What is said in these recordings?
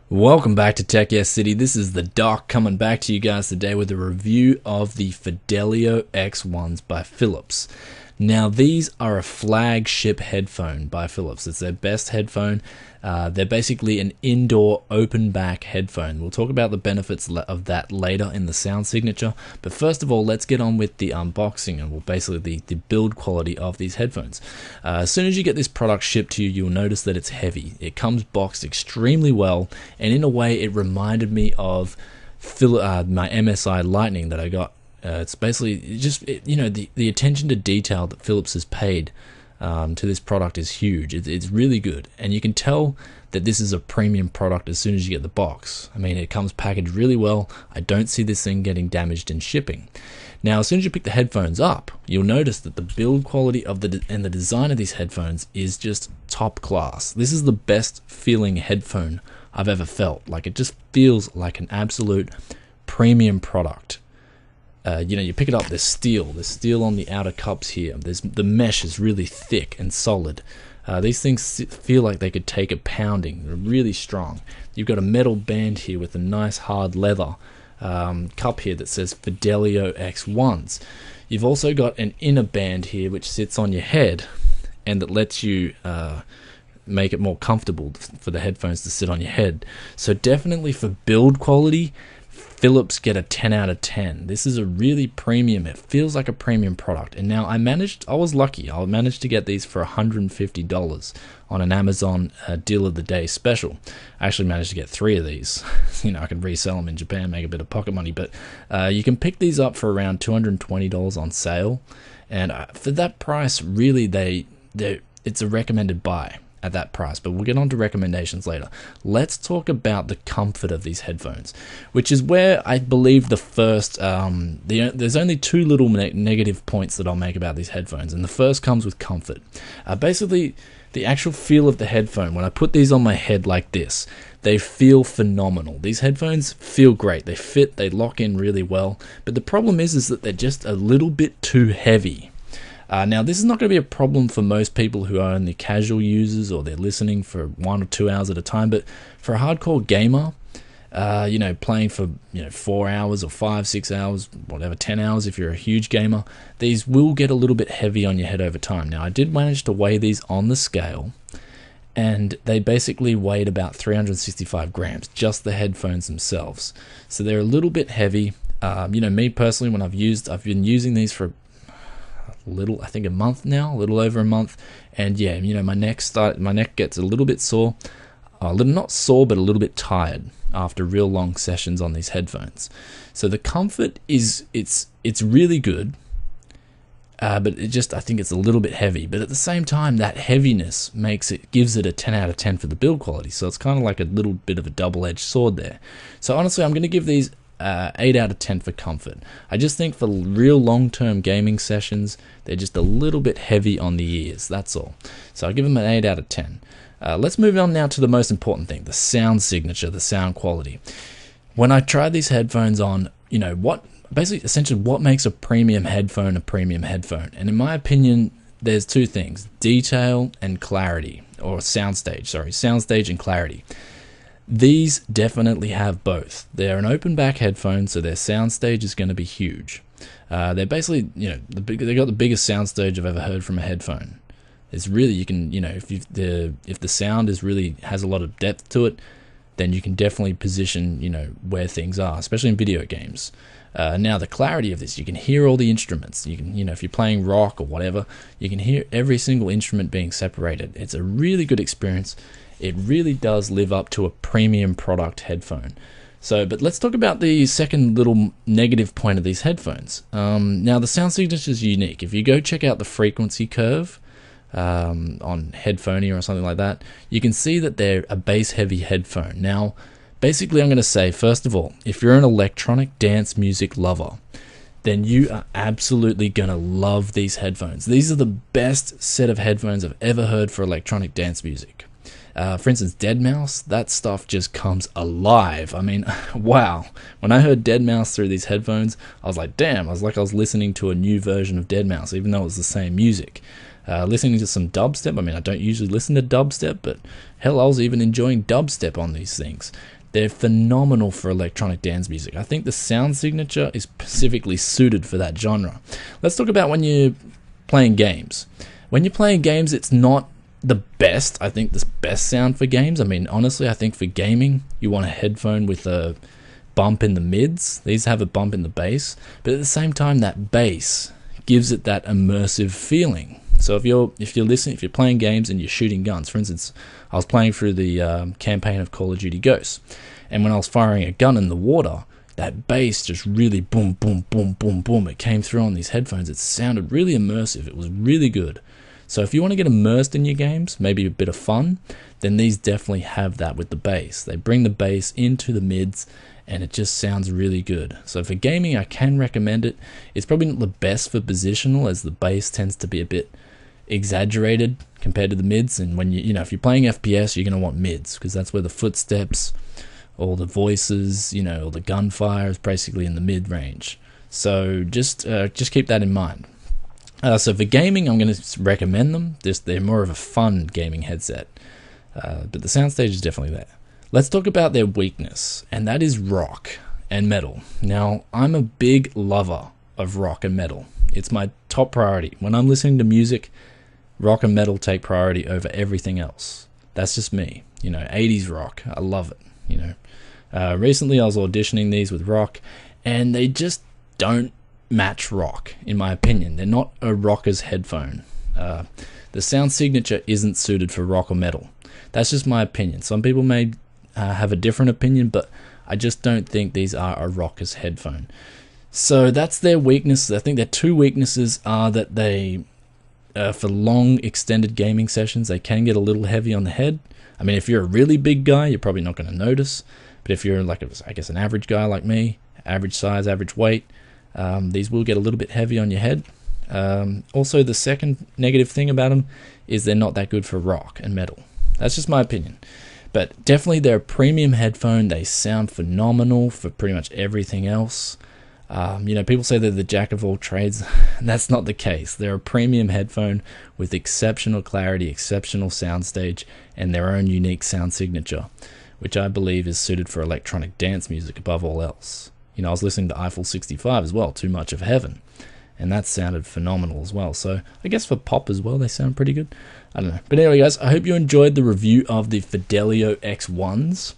Welcome back to Tech Yes City. This is the Doc coming back to you guys today with a review of the Fidelio X1s by Phillips. Now these are a flagship headphone by Phillips. It's their best headphone. They're basically an indoor open back headphone. We'll talk about the benefits of that later in the sound signature. But first of all, let's get on with the unboxing and basically the build quality of these headphones. As soon as you get this product shipped to you, you'll notice that it's heavy. It comes boxed extremely well, and in a way it reminded me of my MSI Lightning that I got. It's basically just, the attention to detail that Phillips has paid to this product is huge. It's really good, and you can tell that this is a premium product as soon as you get the box. I mean, it comes packaged really well. I don't see this thing getting damaged in shipping. Now, as soon as you pick the headphones up, you'll notice that the build quality of and the design of these headphones is just top class. This is the best feeling headphone I've ever felt. Like, it just feels like an absolute premium product. You pick it up, there's steel on the outer cups here. The mesh is really thick and solid. These things feel like they could take a pounding. They're really strong. You've got a metal band here with a nice hard leather cup here that says Fidelio X1s. You've also got an inner band here which sits on your head and that lets you make it more comfortable for the headphones to sit on your head. So definitely for build quality, Phillips get a 10 out of 10. This is a really premium, it feels like a premium product. And now I was lucky, I managed to get these for $150 on an Amazon deal of the day special. I actually managed to get 3 of these. I could resell them in Japan, make a bit of pocket money, but you can pick these up for around $220 on sale. And for that price, really, it's a recommended buy at that price, but we'll get on to recommendations later. Let's talk about the comfort of these headphones, which is where I believe the first, there's only 2 little negative points that I'll make about these headphones, and the first comes with comfort. Basically, the actual feel of the headphone, when I put these on my head like this, they feel phenomenal. These headphones feel great. They fit, they lock in really well, but the problem is that they're just a little bit too heavy. Now, this is not going to be a problem for most people who are only casual users or they're listening for 1 or 2 hours at a time, but for a hardcore gamer, playing for 4 hours or 5, 6 hours, whatever, 10 hours if you're a huge gamer, these will get a little bit heavy on your head over time. Now, I did manage to weigh these on the scale, and they basically weighed about 365 grams, just the headphones themselves. So they're a little bit heavy. Me personally, when I've been using these for I think a month now, a little over a month, and yeah, my neck gets a little bit sore, not sore, but a little bit tired after real long sessions on these headphones. So the comfort it's really good, but I think it's a little bit heavy. But at the same time, that heaviness gives it a 10 out of 10 for the build quality. So it's kind of like a little bit of a double-edged sword there. So honestly, I'm going to give these 8 out of 10 for comfort. I just think for real long-term gaming sessions, they're just a little bit heavy on the ears, that's all. So I'll give them an 8 out of 10. Let's move on now to the most important thing, the sound signature, the sound quality. When I tried these headphones on, essentially what makes a premium headphone a premium headphone? And in my opinion, there's 2 things, detail and clarity, or soundstage and clarity. These definitely have both. They're an open back headphone, so their soundstage is going to be huge. They're basically, they got the biggest soundstage I've ever heard from a headphone. It's really, you can, if the sound has a lot of depth to it, then you can definitely position, where things are, especially in video games. Now the clarity of this, you can hear all the instruments. You can, if you're playing rock or whatever, you can hear every single instrument being separated. It's a really good experience. It really does live up to a premium product headphone. But let's talk about the second little negative point of these headphones. Now the sound signature is unique. If you go check out the frequency curve on Headphone or something like that, you can see that they're a bass heavy headphone. Now, basically I'm going to say, first of all, if you're an electronic dance music lover, then you are absolutely going to love these headphones. These are the best set of headphones I've ever heard for electronic dance music. For instance, deadmau5, that stuff just comes alive. I mean, wow. When I heard deadmau5 through these headphones, I was like, damn, I was listening to a new version of deadmau5, even though it was the same music. Listening to some dubstep. I mean, I don't usually listen to dubstep, but hell, I was even enjoying dubstep on these things. They're phenomenal for electronic dance music. I think the sound signature is specifically suited for that genre. Let's talk about when you're playing games. When you're playing games, it's not the best. I think the best sound for games. I mean, honestly, I think for gaming, you want a headphone with a bump in the mids. These have a bump in the bass, but at the same time, that bass gives it that immersive feeling. So if you're playing games and you're shooting guns, for instance, I was playing through the campaign of Call of Duty Ghosts, and when I was firing a gun in the water, that bass just really boom, boom, boom, boom, boom. It came through on these headphones. It sounded really immersive. It was really good. So if you want to get immersed in your games, maybe a bit of fun, then these definitely have that with the bass. They bring the bass into the mids, and it just sounds really good. So for gaming, I can recommend it. It's probably not the best for positional, as the bass tends to be a bit exaggerated compared to the mids. And when if you're playing FPS, you're going to want mids, because that's where the footsteps, all the voices, all the gunfire is basically in the mid range. So just keep that in mind. So for gaming, I'm going to recommend them. They're more of a fun gaming headset, but the soundstage is definitely there. Let's talk about their weakness, and that is rock and metal. Now, I'm a big lover of rock and metal. It's my top priority. When I'm listening to music, rock and metal take priority over everything else. That's just me. 80s rock. I love it. Recently I was auditioning these with rock, and they just don't match rock, in my opinion. They're not a rocker's headphone. The sound signature isn't suited for rock or metal. That's just my opinion. Some people may have a different opinion, but I just don't think these are a rocker's headphone. So that's their weakness. I think their two weaknesses are that they, for long extended gaming sessions, they can get a little heavy on the head. I mean, if you're a really big guy, you're probably not going to notice. But if you're an average guy like me, average size, average weight, these will get a little bit heavy on your head. Also, the second negative thing about them is they're not that good for rock and metal. That's just my opinion. But definitely they're a premium headphone. They sound phenomenal for pretty much everything else. People say they're the jack of all trades. That's not the case. They're a premium headphone with exceptional clarity, exceptional soundstage, and their own unique sound signature, which I believe is suited for electronic dance music above all else. I was listening to Eiffel 65 as well, Too Much of Heaven, and that sounded phenomenal as well. So I guess for pop as well, they sound pretty good. I don't know. But anyway, guys, I hope you enjoyed the review of the Fidelio X1s,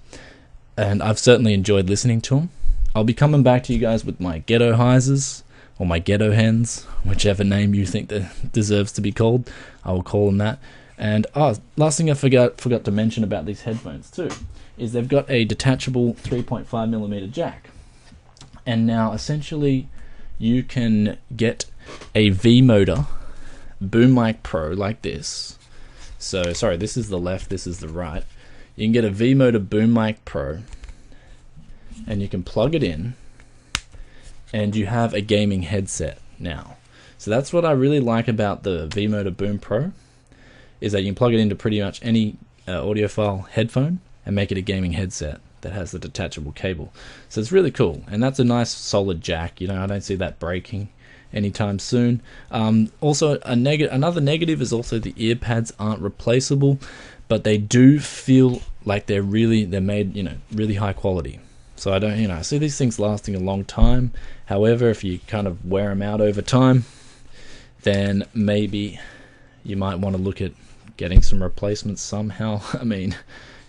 and I've certainly enjoyed listening to them. I'll be coming back to you guys with my ghetto Heisers, or my ghetto hens, whichever name you think that deserves to be called. I will call them that. And last thing I forgot to mention about these headphones too, is they've got a detachable 3.5mm jack. And now essentially you can get a V-Motor boom mic pro like this. So sorry, this is the left, this is the right. You can get a V-Motor boom mic pro, and you can plug it in, and you have a gaming headset now. So that's what I really like about the V-Motor Boom Pro, is that you can plug it into pretty much any audiophile headphone and make it a gaming headset that has the detachable cable. So it's really cool, and that's a nice solid jack. I don't see that breaking anytime soon. Also, another negative is also the ear pads aren't replaceable, but they do feel like they're made really high quality. So I see these things lasting a long time. However, if you kind of wear them out over time, then maybe you might want to look at getting some replacements somehow. I mean,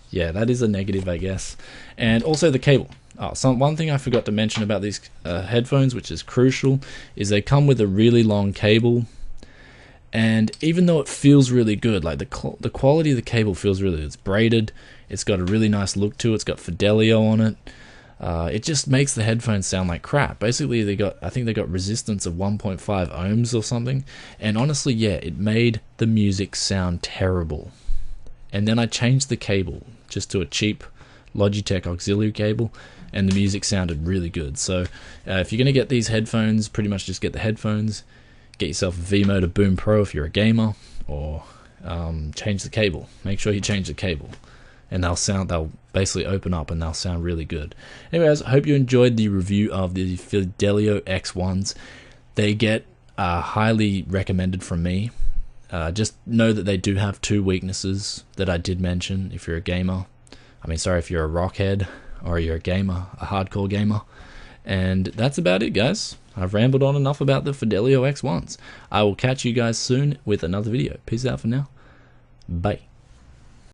yeah, that is a negative, I guess. And also the cable. One thing I forgot to mention about these headphones, which is crucial, is they come with a really long cable. And even though it feels really good, like the quality of the cable feels really good. It's braided. It's got a really nice look to it. It's got Fidelio on it. It just makes the headphones sound like crap. Basically, I think they got resistance of 1.5 ohms or something. And honestly, yeah, it made the music sound terrible. And then I changed the cable just to a cheap Logitech auxiliary cable, and the music sounded really good. So if you're going to get these headphones, pretty much just get the headphones, get yourself a V-Motor Boom Pro if you're a gamer, or change the cable. Make sure you change the cable, and they'll basically open up and they'll sound really good. Anyways, I hope you enjoyed the review of the Fidelio X1s. They get highly recommended from me. Just know that they do have two weaknesses that I did mention if you're a gamer. If you're a rockhead or you're a gamer, a hardcore gamer. And that's about it, guys. I've rambled on enough about the Fidelio X1s. I will catch you guys soon with another video. Peace out for now. Bye.